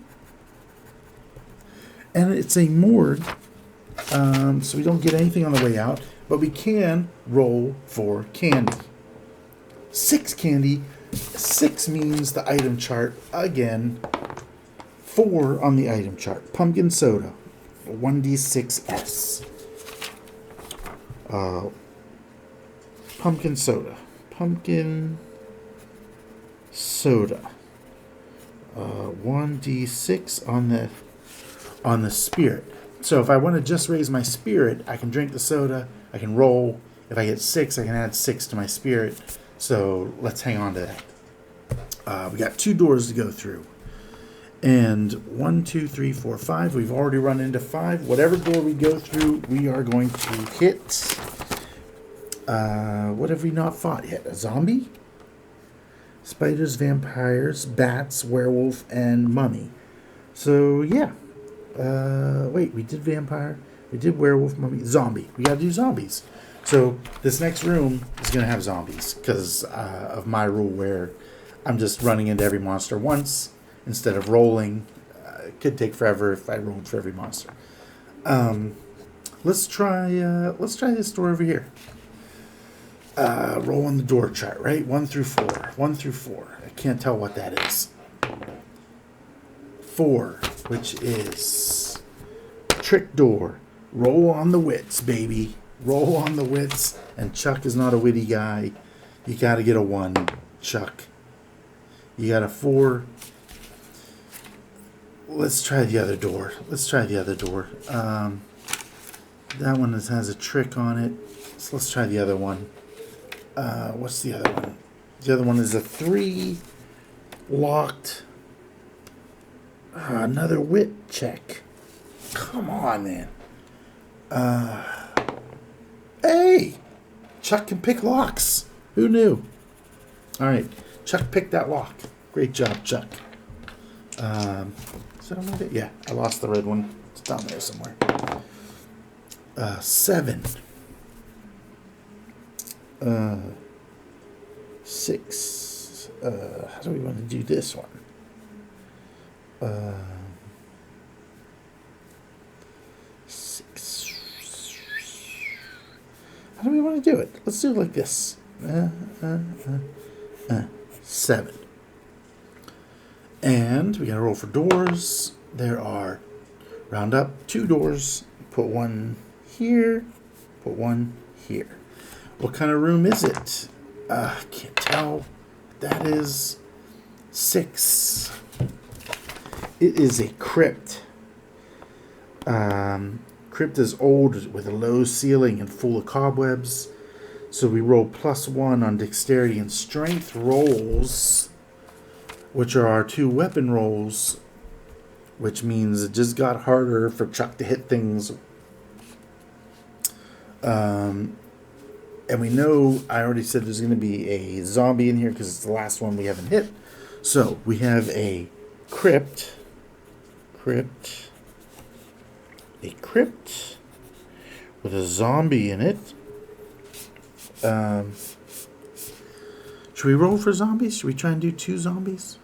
And it's a morgue. So we don't get anything on the way out, but we can roll for candy. 6 candy. 6 means the item chart again. 4 on the item chart. Pumpkin soda. 1d6s. Pumpkin soda. Pumpkin soda. 1d6 on the spirit. So if I want to just raise my spirit, I can drink the soda, I can roll. If I get 6, I can add 6 to my spirit. So let's hang on to that. We got 2 doors to go through. And 1, 2, 3, 4, 5. We've already run into 5. Whatever door we go through, we are going to hit. What have we not fought yet? A zombie? Spiders, vampires, bats, werewolf, and mummy. So, yeah. Wait, we did vampire. We did werewolf, mummy, zombie. We gotta do zombies. So, this next room is gonna have zombies. Because of my rule where I'm just running into every monster once instead of rolling. It could take forever if I rolled for every monster. Let's try this door over here. Roll on the door chart, right? 1 through 4. 1 through 4. I can't tell what that is. 4, which is trick door. Roll on the wits, baby. Roll on the wits. And Chuck is not a witty guy. You got to get a 1, Chuck. You got a 4. Let's try the other door. That one has a trick on it. So let's try the other one. What's the other one? The other one is a 3 locked. Another wit check. Come on, man. Hey! Chuck can pick locks. Who knew? Alright. Chuck picked that lock. Great job, Chuck. Is that on my bit? Yeah, I lost the red one. It's down there somewhere. 7. 6. How do we want to do this one? 6. How do we want to do it? Let's do it like this. 7. And we gotta roll for doors. There are, round up, 2 doors. Put 1 here. Put 1 here. What kind of room is it? Can't tell. That is 6. It is a crypt. Crypt is old with a low ceiling and full of cobwebs. So we roll +1 on dexterity and strength rolls, which are our 2 weapon rolls, which means it just got harder for Chuck to hit things. And we know, I already said there's going to be a zombie in here because it's the last one we haven't hit. So we have a crypt with a zombie in it. Should we roll for zombies? Should we try and do 2 zombies?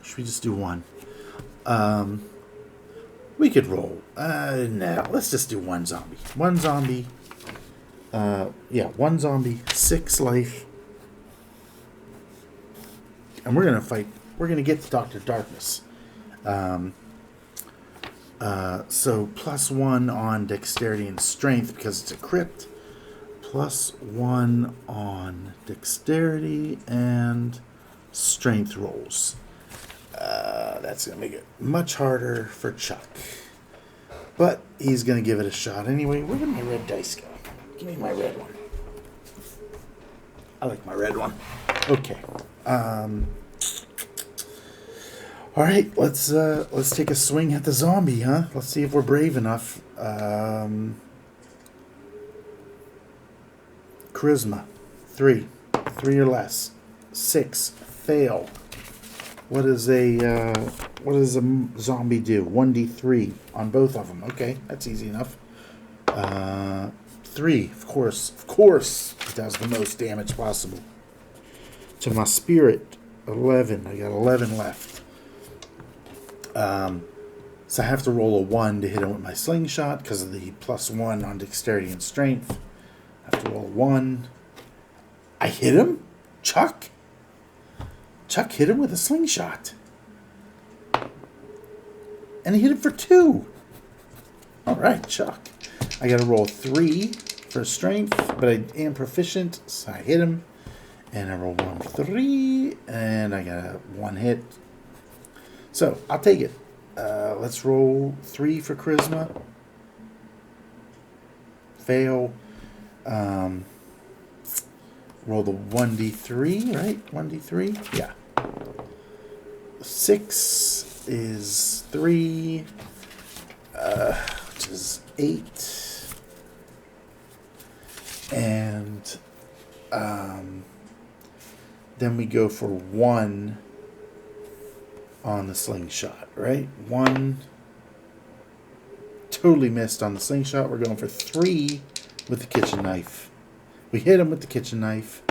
Should we just do 1? We could roll. No, let's just do 1 zombie. 1 zombie. 1 zombie, 6 life. And we're gonna fight. We're gonna get to Dr. Darkness. So +1 on dexterity and strength because it's a crypt. +1 on dexterity and strength rolls. That's gonna make it much harder for Chuck. But he's gonna give it a shot anyway. Where did my red dice go? Give me my red one. I like my red one. Okay. All right. Let's take a swing at the zombie, huh? Let's see if we're brave enough. Charisma, 3 or less. 6, fail. What does a zombie do? 1d3 on both of them. Okay, that's easy enough. 3, of course, it does the most damage possible. To my spirit, 11. I got 11 left. So I have to roll a 1 to hit him with my slingshot because of the +1 on dexterity and strength. I have to roll 1. I hit him? Chuck? Chuck hit him with a slingshot. And he hit him for 2. All right, Chuck. I got to roll 3 for strength, but I am proficient, so I hit him. And I roll 1, 3, and I got a 1 hit. So I'll take it. Let's roll 3 for charisma. Fail. Roll the 1d3, right? 1d3? Yeah. 6 is 3, which is 8. And then we go for 1 on the slingshot, right? 1. Totally missed on the slingshot. We're going for 3 with the kitchen knife. We hit him with the kitchen knife,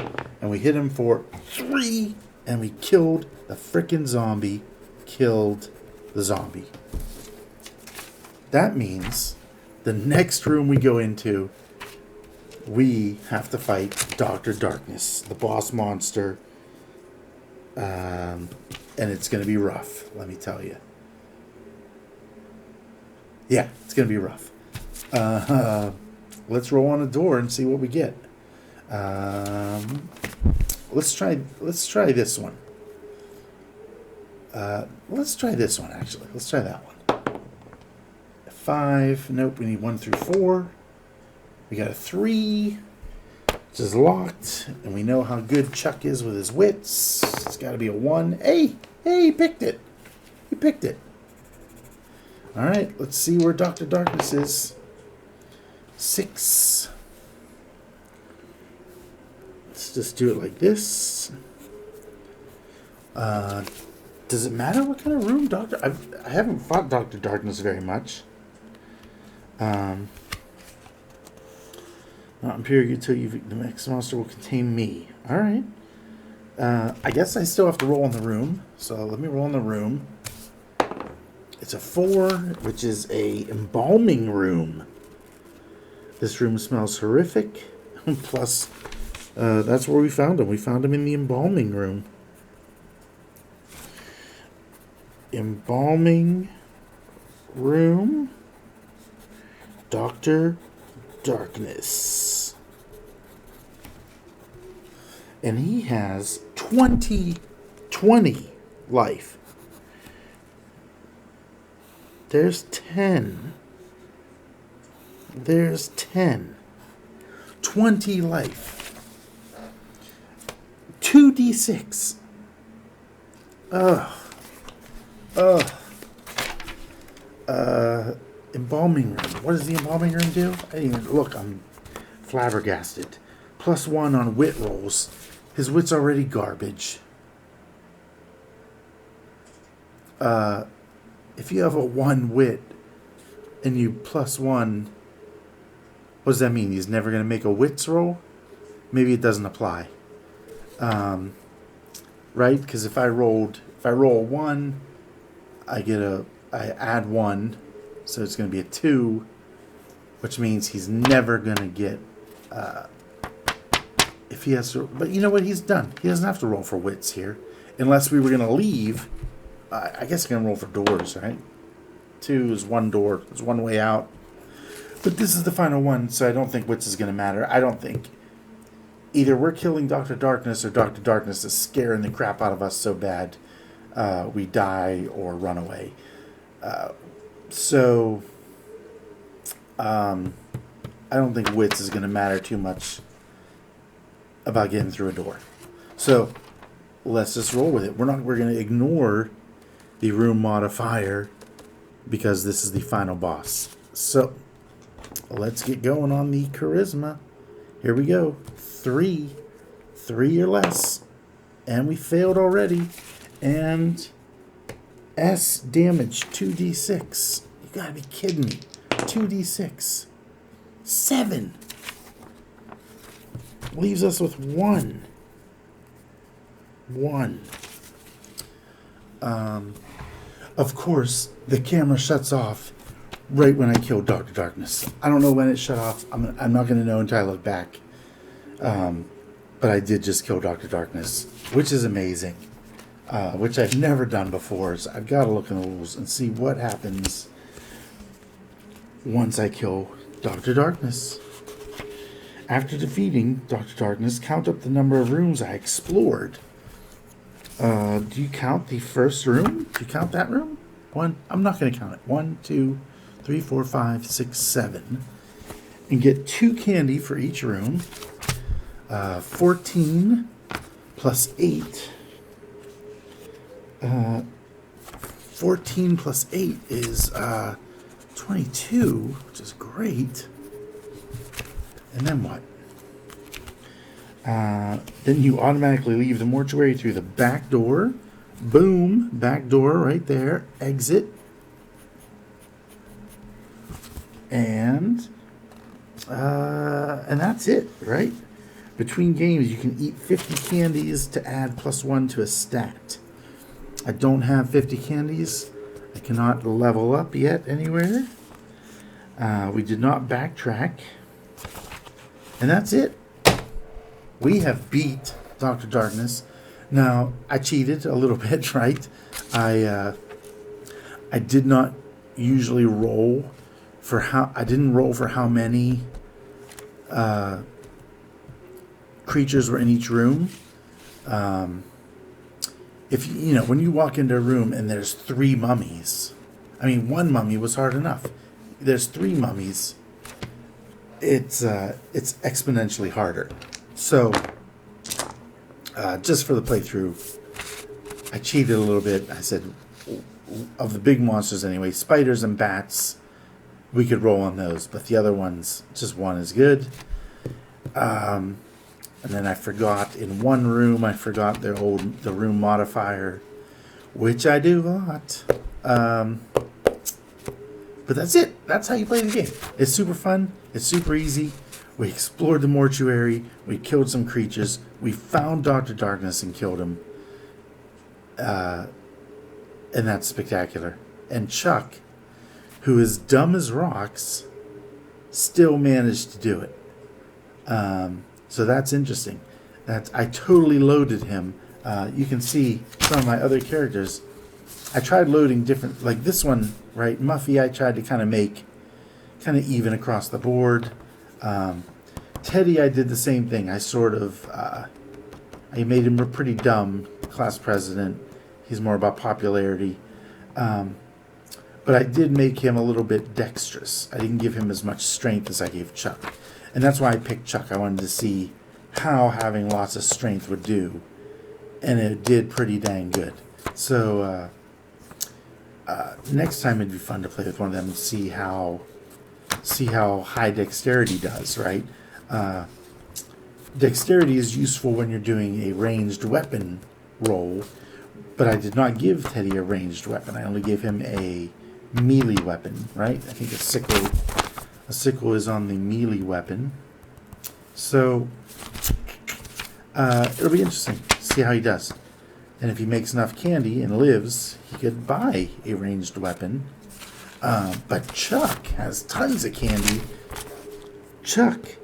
and we hit him for 3, and we killed the frickin' zombie. Killed the zombie. That means the next room we go into, we have to fight Dr. Darkness, the boss monster. And it's going to be rough, let me tell you. Yeah, it's going to be rough. Let's roll on a door and see what we get. Let's try this one. Let's try this one, actually. Let's try that one. 5. Nope, we need 1 through 4. We got a 3, which is locked. And we know how good Chuck is with his wits. It's got to be a 1. Hey, he picked it. He picked it. All right, let's see where Dr. Darkness is. 6. Let's just do it like this. Does it matter what kind of room Doctor... I haven't fought Dr. Darkness very much. Not imperial until the next monster will contain me. Alright. I guess I still have to roll in the room. So let me roll in the room. It's a 4, which is a embalming room. This room smells horrific. Plus, that's where we found him. We found him in the embalming room. Embalming room. Dr. Darkness. And he has 20 life. There's 10. There's 10. 20 life. 2d6. Embalming room. What does the embalming room do? I didn't even look. I'm flabbergasted. +1 on wit rolls. His wit's already garbage. If you have a 1 wit and you +1, what does that mean? He's never going to make a wits roll? Maybe it doesn't apply. Right? Because if I roll 1, I add 1, so it's going to be a 2, which means he's never going to get, if he has to, but you know what, he's done. He doesn't have to roll for wits here, unless we were going to leave. I guess I'm going to roll for doors, right? 2 is 1 door, it's 1 way out. But this is the final one, so I don't think wits is going to matter. I don't think either we're killing Dr. Darkness or Dr. Darkness is scaring the crap out of us so bad we die or run away. So I don't think wits is going to matter too much about getting through a door. So let's just roll with it. We're going to ignore the room modifier because this is the final boss. So let's get going on the charisma. Here we go. 3 or less, and we failed already. And S damage 2d6. You gotta be kidding me. 2d6. 7 leaves us with 1. 1. Of course, the camera shuts off right when I kill Dr. Darkness. I don't know when it shut off. I'm not going to know until I look back. But I did just kill Dr. Darkness, which is amazing. Which I've never done before. So I've got to look in the rules and see what happens once I kill Dr. Darkness. After defeating Dr. Darkness, count up the number of rooms I explored. Do you count the first room? Do you count that room? One. I'm not going to count it. 1, 2, 3, 4, 5, 6, 7. And get 2 candy for each room. 14 plus 8. 14 plus 8 is 22, which is great. And then what? Then you automatically leave the mortuary through the back door. Boom, back door right there. Exit. And that's it, right? Between games, you can eat 50 candies to add +1 to a stat. I don't have 50 candies. I cannot level up yet anywhere. We did not backtrack. And that's it. We have beat Dr. Darkness. Now, I cheated a little bit, right? I did not usually roll for I didn't roll for how many creatures were in each room. If when you walk into a room and there's 3 mummies, I mean, 1 mummy was hard enough. There's 3 mummies. It's exponentially harder. So, just for the playthrough, I cheated a little bit. I said, of the big monsters anyway, spiders and bats, we could roll on those, but the other ones, just 1 is good. And then I forgot in 1 room, I forgot the room modifier, which I do a lot. But that's it. That's how you play the game. It's super fun. It's super easy. We explored the mortuary. We killed some creatures. We found Dr. Darkness and killed him. And that's spectacular. And Chuck, who is dumb as rocks, still managed to do it. So that's interesting. I totally loaded him. You can see some of my other characters. I tried loading different, like this one, right? Muffy, I tried to kind of make kind of even across the board. Teddy, I did the same thing. I sort of, I made him a pretty dumb class president. He's more about popularity. But I did make him a little bit dexterous. I didn't give him as much strength as I gave Chuck. And that's why I picked Chuck. I wanted to see how having lots of strength would do. And it did pretty dang good. So, next time it'd be fun to play with one of them and see how high dexterity does, right? Dexterity is useful when you're doing a ranged weapon roll, but I did not give Teddy a ranged weapon. I only gave him a melee weapon, right? I think a sickle is on the melee weapon. So it'll be interesting to see how he does. And if he makes enough candy and lives, he could buy a ranged weapon. But Chuck has tons of candy. Chuck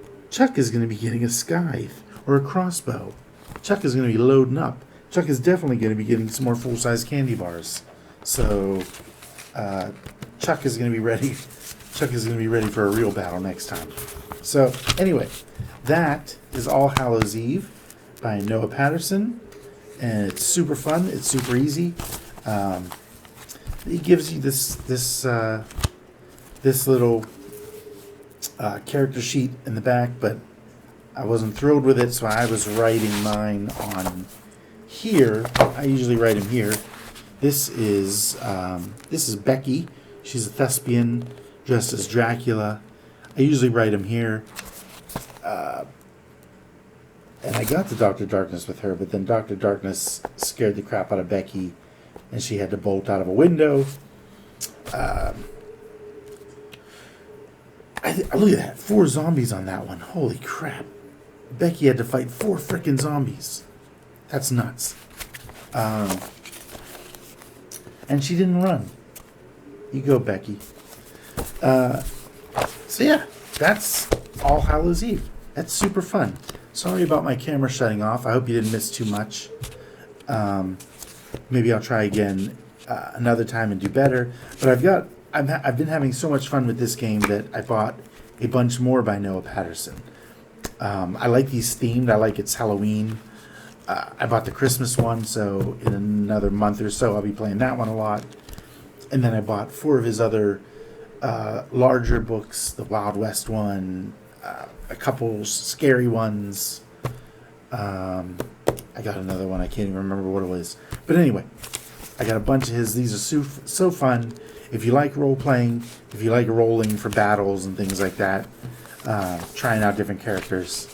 is going to be getting a scythe or a crossbow. Chuck is going to be loading up. Chuck is definitely going to be getting some more full-size candy bars. So Chuck is going to be ready. Chuck is going to be ready for a real battle next time. So anyway, that is All Hallows Eve by Noah Patterson. And it's super fun. It's super easy. He gives you this little character sheet in the back, but I wasn't thrilled with it, so I was writing mine on here. I usually write them here. This is Becky. She's a thespian dressed as Dracula. I usually write them here. And I got to Dr. Darkness with her, but then Dr. Darkness scared the crap out of Becky, and she had to bolt out of a window. Look at that. 4 zombies on that one. Holy crap. Becky had to fight 4 frickin' zombies. That's nuts. And she didn't run. You go, Becky. So yeah, that's All Hallows Eve. That's super fun. Sorry about my camera shutting off. I hope you didn't miss too much. Maybe I'll try again another time and do better. But I've been having so much fun with this game that I bought a bunch more by Noah Patterson. I like these themed. I like it's Halloween. I bought the Christmas one, so in another month or so I'll be playing that one a lot. And then I bought 4 of his other larger books, the Wild West one, a couple scary ones. I got another one, I can't even remember what it was. But anyway, I got a bunch of his. These are so fun. If you like role-playing, if you like rolling for battles and things like that, trying out different characters,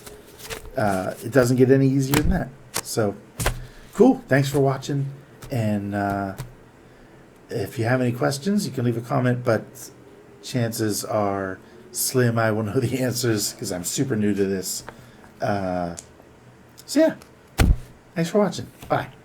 it doesn't get any easier than that. So, cool. Thanks for watching. And if you have any questions, you can leave a comment, but chances are slim I will know the answers because I'm super new to this. So yeah, thanks for watching. Bye.